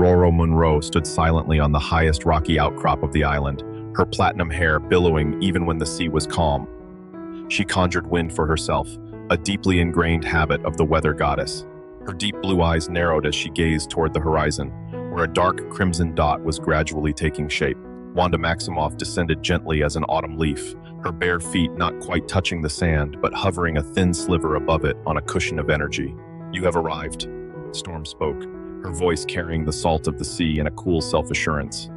Aurora Monroe stood silently on the highest rocky outcrop of the island, her platinum hair billowing even when the sea was calm. She conjured wind for herself, a deeply ingrained habit of the weather goddess. Her deep blue eyes narrowed as she gazed toward the horizon, where a dark crimson dot was gradually taking shape. Wanda Maximoff descended gently as an autumn leaf, her bare feet not quite touching the sand, but hovering a thin sliver above it on a cushion of energy. "You have arrived," Storm spoke, her voice carrying the salt of the sea and a cool self-assurance.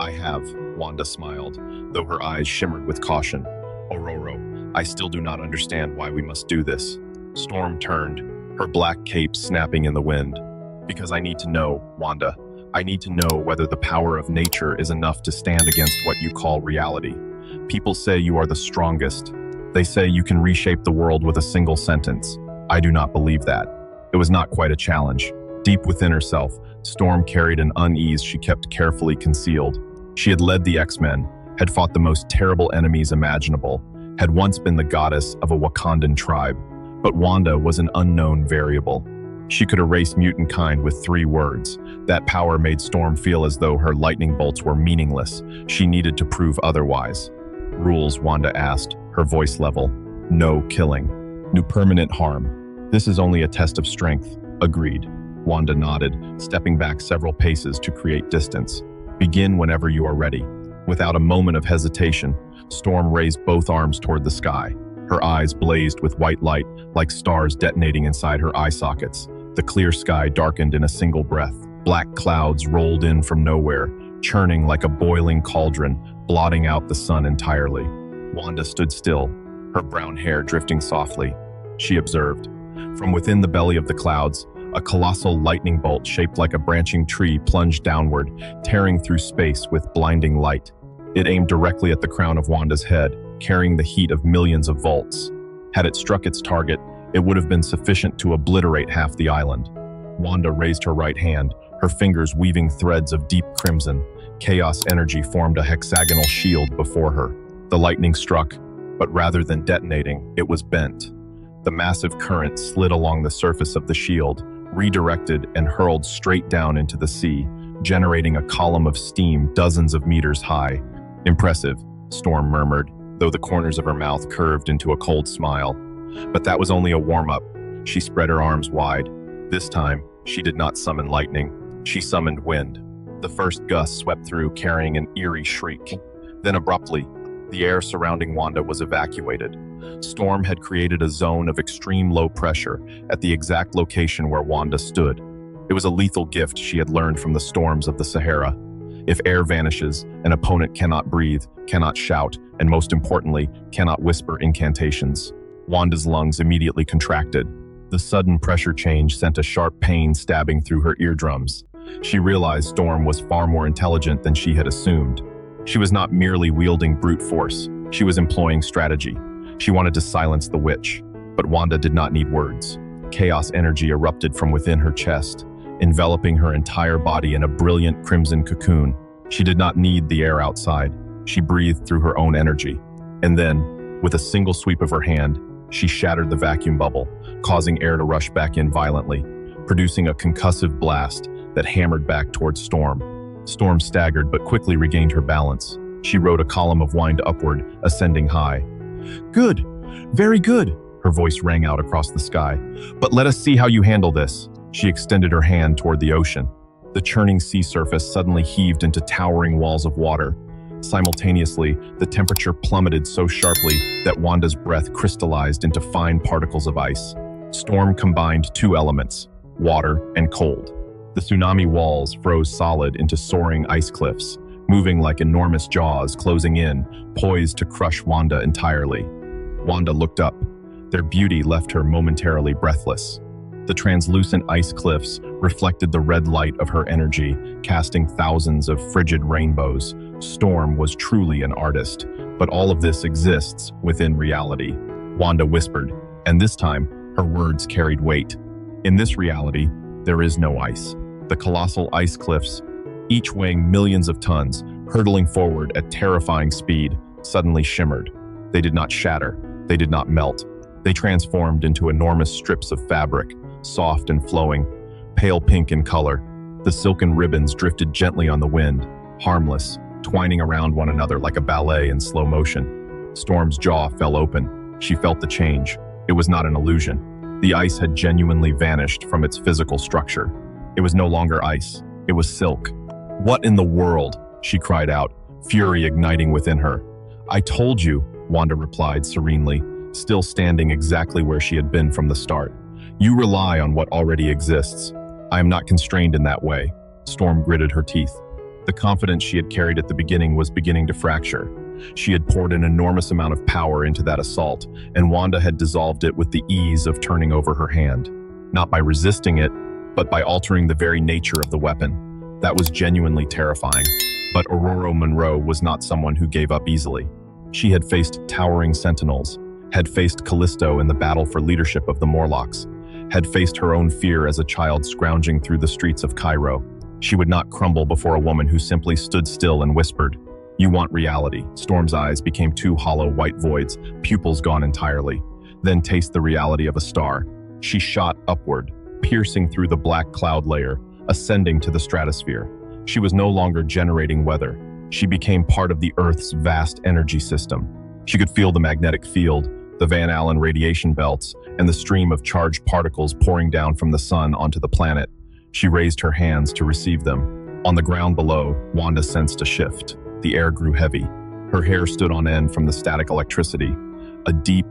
"I have," Wanda smiled, though her eyes shimmered with caution. "Aurora, I still do not understand why we must do this." Storm turned, her black cape snapping in the wind. "Because I need to know, Wanda. I need to know whether the power of nature is enough to stand against what you call reality. People say you are the strongest. They say you can reshape the world with a single sentence. I do not believe that." It was not quite a challenge. Deep within herself, Storm carried an unease she kept carefully concealed. She had led the X-Men, had fought the most terrible enemies imaginable, had once been the goddess of a Wakandan tribe. But Wanda was an unknown variable. She could erase mutant kind with 3 words. That power made Storm feel as though her lightning bolts were meaningless. She needed to prove otherwise. "Rules," Wanda asked, her voice level. "No killing. No permanent harm. This is only a test of strength." "Agreed." Wanda nodded, stepping back several paces to create distance. "Begin whenever you are ready." Without a moment of hesitation, Storm raised both arms toward the sky. Her eyes blazed with white light, like stars detonating inside her eye sockets. The clear sky darkened in a single breath. Black clouds rolled in from nowhere, churning like a boiling cauldron, blotting out the sun entirely. Wanda stood still, her brown hair drifting softly. She observed. From within the belly of the clouds, a colossal lightning bolt shaped like a branching tree plunged downward, tearing through space with blinding light. It aimed directly at the crown of Wanda's head, carrying the heat of millions of volts. Had it struck its target, it would have been sufficient to obliterate half the island. Wanda raised her right hand, her fingers weaving threads of deep crimson. Chaos energy formed a hexagonal shield before her. The lightning struck, but rather than detonating, it was bent. The massive current slid along the surface of the shield, redirected and hurled straight down into the sea, generating a column of steam dozens of meters high. "Impressive," Storm murmured, though the corners of her mouth curved into a cold smile. But that was only a warm-up. She spread her arms wide. This time, she did not summon lightning. She summoned wind. The first gust swept through, carrying an eerie shriek. Then abruptly, the air surrounding Wanda was evacuated. Storm had created a zone of extreme low pressure at the exact location where Wanda stood. It was a lethal gift she had learned from the storms of the Sahara. If air vanishes, an opponent cannot breathe, cannot shout, and most importantly, cannot whisper incantations. Wanda's lungs immediately contracted. The sudden pressure change sent a sharp pain stabbing through her eardrums. She realized Storm was far more intelligent than she had assumed. She was not merely wielding brute force. She was employing strategy. She wanted to silence the witch. But Wanda did not need words. Chaos energy erupted from within her chest, enveloping her entire body in a brilliant crimson cocoon. She did not need the air outside. She breathed through her own energy. And then, with a single sweep of her hand, she shattered the vacuum bubble, causing air to rush back in violently, producing a concussive blast that hammered back towards Storm. Storm staggered but quickly regained her balance. She rode a column of wind upward, ascending high. "Good, very good," her voice rang out across the sky. "But let us see how you handle this." She extended her hand toward the ocean. The churning sea surface suddenly heaved into towering walls of water. Simultaneously, the temperature plummeted so sharply that Wanda's breath crystallized into fine particles of ice. Storm combined 2 elements, water and cold. The tsunami walls froze solid into soaring ice cliffs, moving like enormous jaws closing in, poised to crush Wanda entirely. Wanda looked up. Their beauty left her momentarily breathless. The translucent ice cliffs reflected the red light of her energy, casting thousands of frigid rainbows. Storm was truly an artist, but all of this exists within reality. Wanda whispered, and this time, her words carried weight. In this reality, there is no ice. The colossal ice cliffs, each weighing millions of tons, hurtling forward at terrifying speed, suddenly shimmered. They did not shatter. They did not melt. They transformed into enormous strips of fabric, soft and flowing, pale pink in color. The silken ribbons drifted gently on the wind, harmless, twining around one another like a ballet in slow motion. Storm's jaw fell open. She felt the change. It was not an illusion. The ice had genuinely vanished from its physical structure. It was no longer ice. It was silk. "What in the world?" she cried out, fury igniting within her. "I told you," Wanda replied serenely, still standing exactly where she had been from the start. "You rely on what already exists. I am not constrained in that way." Storm gritted her teeth. The confidence she had carried at the beginning was beginning to fracture. She had poured an enormous amount of power into that assault, and Wanda had dissolved it with the ease of turning over her hand. Not by resisting it, but by altering the very nature of the weapon. That was genuinely terrifying. But Aurora Monroe was not someone who gave up easily. She had faced towering sentinels, had faced Callisto in the battle for leadership of the Morlocks, had faced her own fear as a child scrounging through the streets of Cairo. She would not crumble before a woman who simply stood still and whispered, "You want reality." Storm's eyes became two hollow white voids, pupils gone entirely. Then taste the reality of a star. She shot upward, piercing through the black cloud layer, ascending to the stratosphere. She was no longer generating weather. She became part of the Earth's vast energy system. She could feel the magnetic field, the Van Allen radiation belts, and the stream of charged particles pouring down from the sun onto the planet. She raised her hands to receive them. On the ground below, Wanda sensed a shift. The air grew heavy. Her hair stood on end from the static electricity. A deep,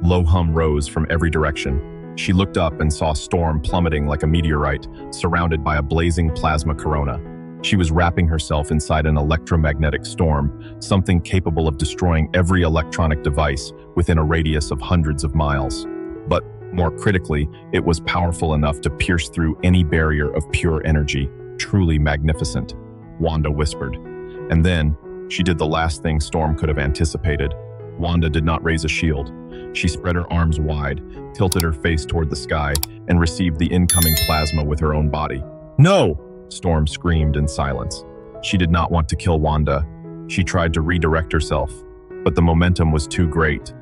low hum rose from every direction. She looked up and saw Storm plummeting like a meteorite, surrounded by a blazing plasma corona. She was wrapping herself inside an electromagnetic storm, something capable of destroying every electronic device within a radius of hundreds of miles. But more critically, it was powerful enough to pierce through any barrier of pure energy. Truly magnificent, Wanda whispered. And then, she did the last thing Storm could have anticipated. Wanda did not raise a shield. She spread her arms wide, tilted her face toward the sky, and received the incoming plasma with her own body. "No!" Storm screamed in silence. She did not want to kill Wanda. She tried to redirect herself, but the momentum was too great.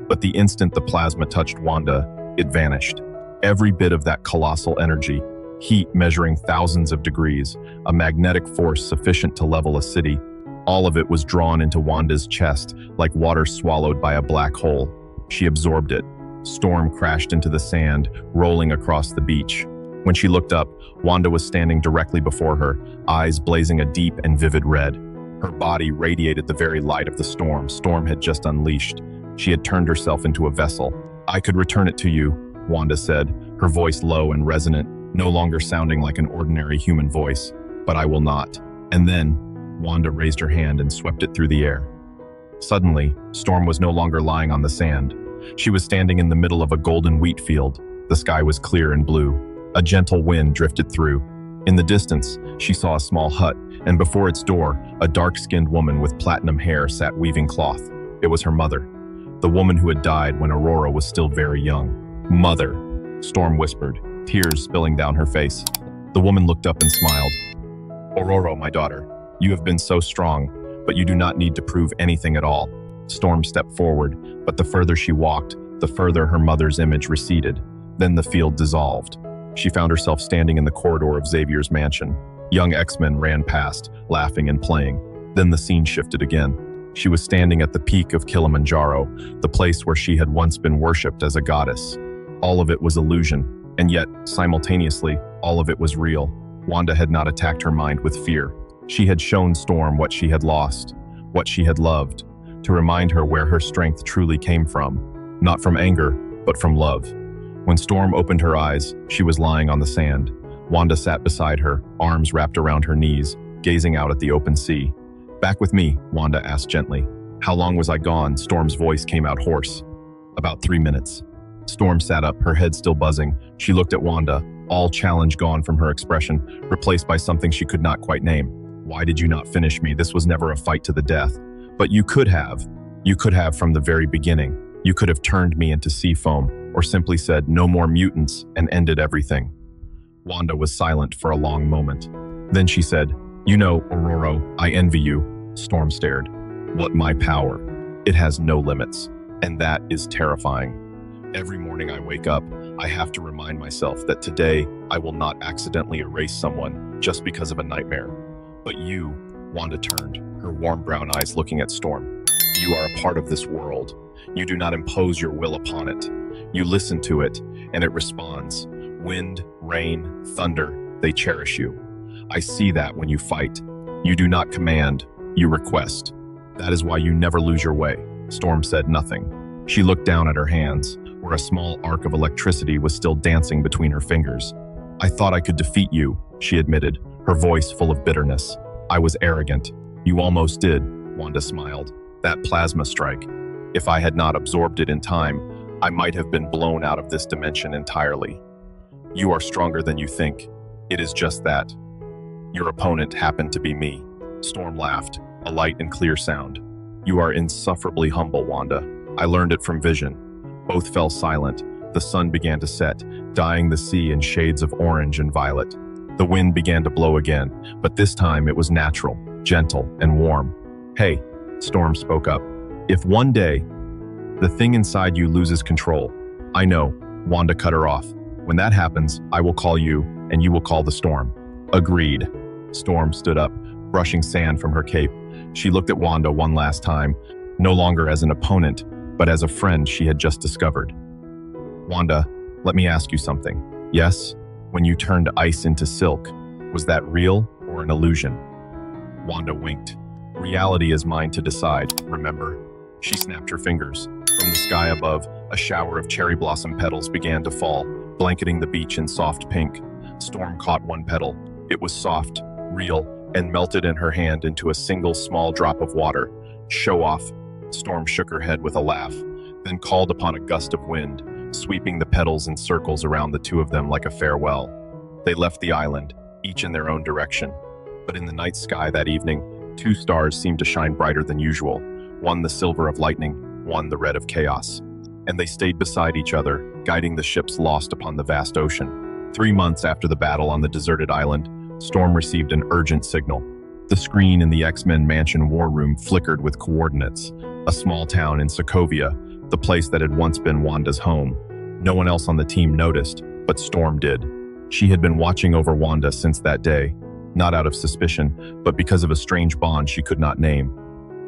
But the instant the plasma touched Wanda, it vanished. Every bit of that colossal energy, heat measuring thousands of degrees, a magnetic force sufficient to level a city, all of it was drawn into Wanda's chest like water swallowed by a black hole. She absorbed it. Storm crashed into the sand, rolling across the beach. When she looked up, Wanda was standing directly before her, eyes blazing a deep and vivid red. Her body radiated the very light of the storm Storm had just unleashed. She had turned herself into a vessel. "I could return it to you," Wanda said, her voice low and resonant, no longer sounding like an ordinary human voice. "But I will not." And then, Wanda raised her hand and swept it through the air. Suddenly, Storm was no longer lying on the sand. She was standing in the middle of a golden wheat field. The sky was clear and blue. A gentle wind drifted through. In the distance, she saw a small hut, and before its door, a dark-skinned woman with platinum hair sat weaving cloth. It was her mother, the woman who had died when Aurora was still very young. "Mother," Storm whispered, tears spilling down her face. The woman looked up and smiled. "Aurora, my daughter, you have been so strong, but you do not need to prove anything at all." Storm stepped forward, but the further she walked, the further her mother's image receded. Then the field dissolved. She found herself standing in the corridor of Xavier's mansion. Young X-Men ran past, laughing and playing. Then the scene shifted again. She was standing at the peak of Kilimanjaro, the place where she had once been worshipped as a goddess. All of it was illusion, and yet, simultaneously, all of it was real. Wanda had not attacked her mind with fear. She had shown Storm what she had lost, what she had loved, to remind her where her strength truly came from. Not from anger, but from love. When Storm opened her eyes, she was lying on the sand. Wanda sat beside her, arms wrapped around her knees, gazing out at the open sea. "Back with me," Wanda asked gently. "How long was I gone?" Storm's voice came out hoarse. "About 3 minutes." Storm sat up, her head still buzzing. She looked at Wanda, all challenge gone from her expression, replaced by something she could not quite name. "Why did you not finish me? This was never a fight to the death." "But you could have. You could have from the very beginning. You could have turned me into sea foam, or simply said, 'No more mutants,' and ended everything." Wanda was silent for a long moment. Then she said, "You know, Aurora, I envy you." Storm stared. "What my power? It has no limits, and that is terrifying. Every morning I wake up, I have to remind myself that today I will not accidentally erase someone just because of a nightmare. But you, Wanda turned, her warm brown eyes looking at Storm. You are a part of this world. You do not impose your will upon it. You listen to it, and it responds. Wind, rain, thunder, they cherish you. I see that when you fight. You do not command, you request. That is why you never lose your way. Storm said nothing. She looked down at her hands, where a small arc of electricity was still dancing between her fingers. I thought I could defeat you, she admitted, her voice full of bitterness. I was arrogant. You almost did, Wanda smiled. That plasma strike. If I had not absorbed it in time, I might have been blown out of this dimension entirely. You are stronger than you think. It is just that. Your opponent happened to be me. Storm laughed, a light and clear sound. You are insufferably humble, Wanda. I learned it from vision. Both fell silent. The sun began to set, dyeing the sea in shades of orange and violet. The wind began to blow again, but this time it was natural, gentle, and warm. Hey, Storm spoke up. If one day, the thing inside you loses control, I know, Wanda cut her off. When that happens, I will call you, and you will call the storm. Agreed. Storm stood up, brushing sand from her cape. She looked at Wanda one last time, no longer as an opponent, but as a friend she had just discovered. Wanda, let me ask you something. Yes, when you turned ice into silk, was that real or an illusion? Wanda winked. Reality is mine to decide, remember? She snapped her fingers. From the sky above, a shower of cherry blossom petals began to fall, blanketing the beach in soft pink. Storm caught one petal. It was soft, real, and melted in her hand into a single small drop of water. Show off. Storm shook her head with a laugh, then called upon a gust of wind, sweeping the petals in circles around the two of them like a farewell. They left the island, each in their own direction. But in the night sky that evening, two stars seemed to shine brighter than usual, one the silver of lightning, one the red of chaos. And they stayed beside each other, guiding the ships lost upon the vast ocean. 3 months after the battle on the deserted island, Storm received an urgent signal. The screen in the X-Men Mansion war room flickered with coordinates. A small town in Sokovia, the place that had once been Wanda's home. No one else on the team noticed, but Storm did. She had been watching over Wanda since that day, not out of suspicion, but because of a strange bond she could not name.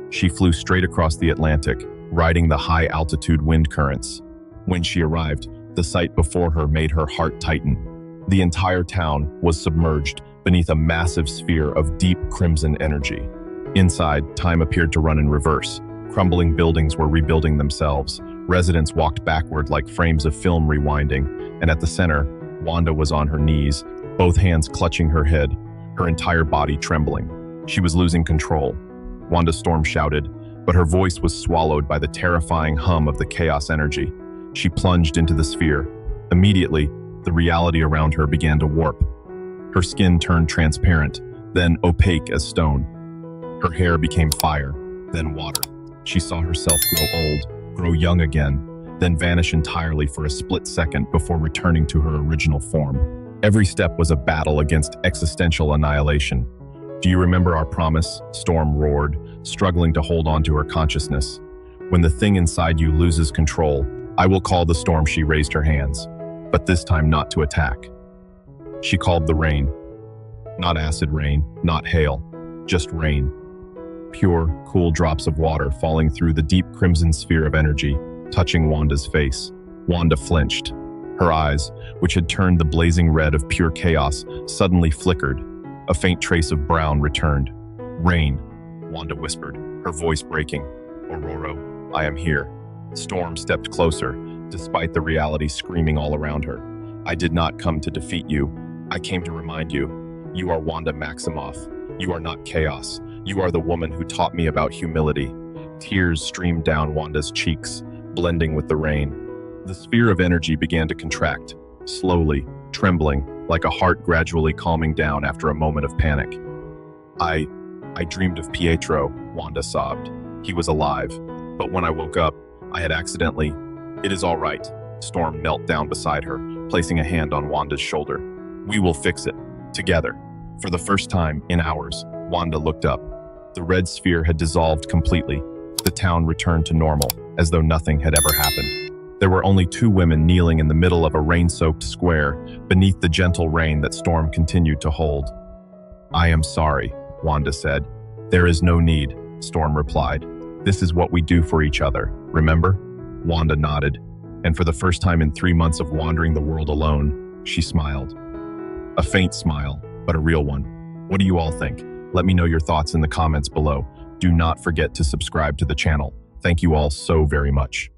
She flew straight across the Atlantic, riding the high-altitude wind currents. When she arrived, the sight before her made her heart tighten. The entire town was submerged beneath a massive sphere of deep crimson energy. Inside, time appeared to run in reverse. Crumbling buildings were rebuilding themselves. Residents walked backward like frames of film rewinding, and at the center, Wanda was on her knees, both hands clutching her head, her entire body trembling. She was losing control. Wanda Storm shouted, but her voice was swallowed by the terrifying hum of the chaos energy. She plunged into the sphere. Immediately, the reality around her began to warp. Her skin turned transparent, then opaque as stone. Her hair became fire, then water. She saw herself grow old, grow young again, then vanish entirely for a split second before returning to her original form. Every step was a battle against existential annihilation. Do you remember our promise? Storm roared, struggling to hold on to her consciousness. When the thing inside you loses control, I will call the storm. She raised her hands, but this time not to attack. She called the rain. Not acid rain, not hail, just rain. Pure, cool drops of water falling through the deep crimson sphere of energy, touching Wanda's face. Wanda flinched. Her eyes, which had turned the blazing red of pure chaos, suddenly flickered. A faint trace of brown returned. Rain, Wanda whispered, her voice breaking. Aurora, I am here. Storm stepped closer, despite the reality screaming all around her. I did not come to defeat you. I came to remind you. You are Wanda Maximoff. You are not chaos. You are the woman who taught me about humility. Tears streamed down Wanda's cheeks, blending with the rain. The sphere of energy began to contract, slowly, trembling, like a heart gradually calming down after a moment of panic. I dreamed of Pietro, Wanda sobbed. He was alive, but when I woke up, I had accidentally... It is all right. Storm knelt down beside her, placing a hand on Wanda's shoulder. We will fix it, together. For the first time in hours, Wanda looked up. The red sphere had dissolved completely. The town returned to normal, as though nothing had ever happened. There were only two women kneeling in the middle of a rain-soaked square, beneath the gentle rain that Storm continued to hold. "I am sorry," Wanda said. "There is no need," Storm replied. "This is what we do for each other, remember?" Wanda nodded, and for the first time in 3 months of wandering the world alone, she smiled. A faint smile, but a real one. What do you all think? Let me know your thoughts in the comments below. Do not forget to subscribe to the channel. Thank you all so very much.